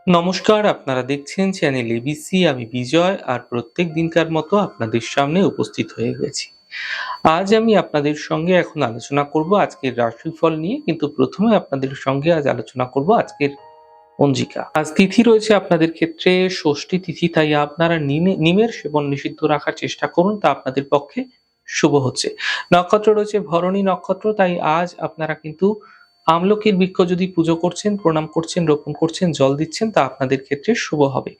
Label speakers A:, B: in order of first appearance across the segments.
A: নমস্কার, আপনারা দেখছেন চ্যানেল এবিসি। আমি বিজয় আর প্রত্যেক দিনকার মতো আপনাদের সামনে উপস্থিত হয়ে গেছি। আজ আমি আপনাদের সঙ্গে এখন আলোচনা করব আজকের রাশিফল নিয়ে, কিন্তু প্রথমে আপনাদের সঙ্গে আজ আলোচনা করব আজকের পঞ্জিকা। আজ তিথি রয়েছে আপনাদের ক্ষেত্রে ষষ্ঠী তিথি, তাই আপনারা নিমের সেবন নিষিদ্ধ রাখার চেষ্টা করুন, তা আপনাদের পক্ষে শুভ হচ্ছে। নক্ষত্র রয়েছে ভরণী নক্ষত্র, তাই আজ আপনারা কিন্তু আমলকির বৃক্ষ যদি পুজো করছেন, প্রণাম করছেন, রোপণ করছেন, জল দিচ্ছেন, তা আপনাদের ক্ষেত্রে শুভ হবে।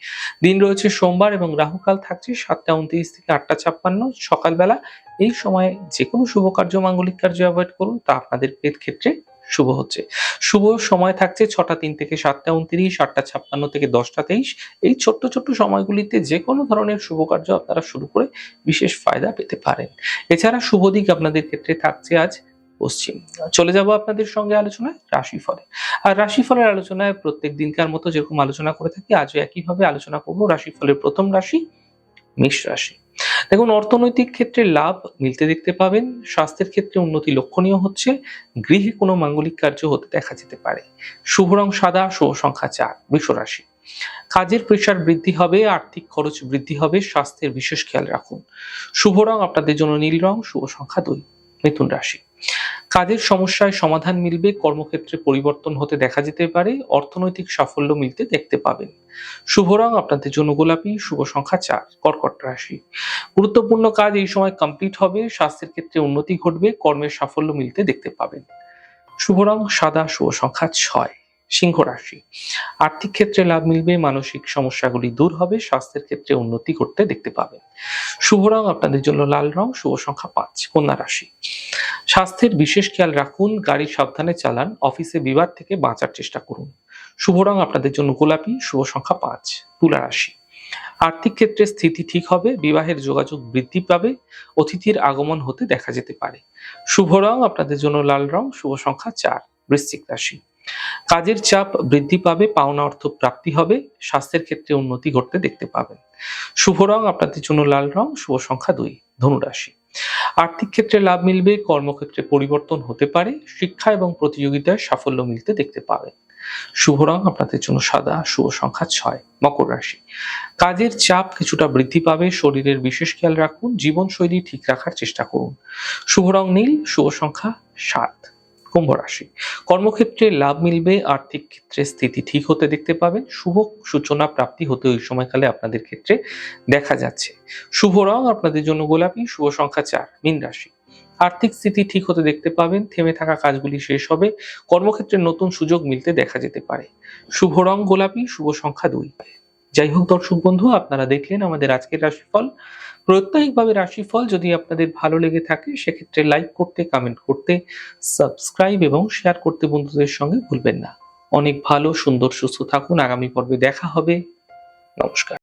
A: দিন রয়েছে সোমবার এবং রাহুকাল থাকছে 7টা 29 থেকে 8টা 56 সকালবেলা। এই সময়ে যে কোনো শুভ কার্য, মাঙ্গলিক কার্য অ্যাভয়েড করুন, তা আপনাদের ক্ষেত্রে শুভ হচ্ছে। শুভ সময় থাকছে 6টা 3 থেকে 7টা 29, 8টা 56 থেকে 10টা 23। এই ছোট্ট ছোট্ট সময়গুলিতে যে কোনো ধরনের শুভ কার্য আপনারা শুরু করে বিশেষ ফায়দা পেতে পারেন। এছাড়া শুভ দিক আপনাদের ক্ষেত্রে থাকছে আজ পশ্চিম। চলে যাব আপনাদের সঙ্গে আলোচনায় রাশিফলে। আর রাশিফলের আলোচনায় প্রত্যেক দিনকার মতো যেরকম আলোচনা করে থাকি, আজও একইভাবে আলোচনা করব রাশিফলের প্রথম রাশি মেষ রাশি। দেখুন, অর্থনৈতিক ক্ষেত্রে লাভ মিলতে দেখতে পাবেন। স্বাস্থ্যের ক্ষেত্রে উন্নতি লক্ষণীয় হচ্ছে। গৃহে কোনো মাঙ্গলিক কার্য হতে দেখা যেতে পারে। শুভ রং সাদা, শুভ সংখ্যা 4। বৃষ রাশি। কাজের প্রেশার বৃদ্ধি হবে, আর্থিক খরচ বৃদ্ধি হবে, স্বাস্থ্যের বিশেষ খেয়াল রাখুন। শুভ রং আপনাদের জন্য নীল রং, শুভ সংখ্যা 2। মিথুন রাশি। কাজের সমস্যায় সমাধান মিলবে, কর্মক্ষেত্রে পরিবর্তন হতে দেখা যেতে পারে, অর্থনৈতিক সাফল্য মিলতে দেখতে পাবেন। শুভ রং আপনাদের জন্য গোলাপি, শুভ সংখ্যা 4। কর্কট রাশি। গুরুত্বপূর্ণ কাজ এই সময় কমপ্লিট হবে, স্বাস্থ্যের ক্ষেত্রে উন্নতি ঘটবে, কর্মের সাফল্য মিলতে দেখতে পাবেন। শুভ রং সাদা, শুভ সংখ্যা 6। সিংহ রাশি। আর্থিক ক্ষেত্রে লাভ মিলবে, মানসিক সমস্যাগুলি দূর হবে, স্বাস্থ্যের ক্ষেত্রে উন্নতি করতে দেখতে পাবেন। শুভ রং আপনাদের জন্য লাল রং, শুভ সংখ্যা 5। কন্যা রাশি। স্বাস্থ্যের বিশেষ খেয়াল রাখুন, গাড়ি সাবধানে চালান, অফিসে বিবাদ থেকে বাঁচার চেষ্টা করুন। শুভ রং আপনাদের জন্য গোলাপি, শুভ সংখ্যা 5। তুলা রাশি। আর্থিক ক্ষেত্রে স্থিতি ঠিক হবে, বিবাহের যোগাযোগ বৃদ্ধি পাবে, অতিথির আগমন হতে দেখা যেতে পারে। শুভ রং আপনাদের জন্য লাল রং, শুভ সংখ্যা 4। বৃশ্চিক রাশি। কাজের চাপ বৃদ্ধি পাবে, পাওনা অর্থ প্রাপ্তি হবে, স্বাস্থ্যের ক্ষেত্রে উন্নতি ঘটতে দেখতে পাবেন। শুভ রং আপনাদের জন্য লাল রং, শুভ সংখ্যা 2। ধনু রাশি। আর্থিক ক্ষেত্রে লাভ মিলবে, কর্মক্ষেত্রে পরিবর্তন হতে পারে, শিক্ষা এবং প্রতিযোগিতায় সাফল্য মিলতে দেখতে পাবেন। শুভ রং আপনাদের জন্য সাদা, শুভ সংখ্যা 6। মকর রাশি। কাজের চাপ কিছুটা বৃদ্ধি পাবে, শরীরের বিশেষ খেয়াল রাখুন, জীবনশৈলী ঠিক রাখার চেষ্টা করুন। শুভ রং নীল, শুভ সংখ্যা 7। কুম্ভ রাশি। কর্মক্ষেত্রে লাভ মিলবে, আর্থিক ক্ষেত্রে স্থিতি ঠিক হতে দেখতে পাবেন, শুভ সূচনা প্রাপ্তি হতে ওই সময়কালে আপনাদের ক্ষেত্রে দেখা যাচ্ছে। শুভ রং আপনাদের জন্য গোলাপি, শুভ সংখ্যা 4। মীন রাশি। আর্থিক স্থিতি ঠিক হতে দেখতে পাবেন, থেমে থাকা কাজগুলি শেষ হবে, কর্মক্ষেত্রে নতুন সুযোগ মিলতে দেখা যেতে পারে। শুভ রং গোলাপি, শুভ সংখ্যা 2। যাই হোক দর্শক বন্ধু, আপনারা দেখলেন আমাদের আজকের রাশিফল। প্রত্যেকভাবে রাশিফল যদি আপনাদের ভালো লেগে থাকে, সেক্ষেত্রে লাইক করতে, কমেন্ট করতে, সাবস্ক্রাইব এবং শেয়ার করতে বন্ধুদের সঙ্গে ভুলবেন না। অনেক ভালো, সুন্দর, সুস্থ থাকুন। আগামী পর্বে দেখা হবে। নমস্কার।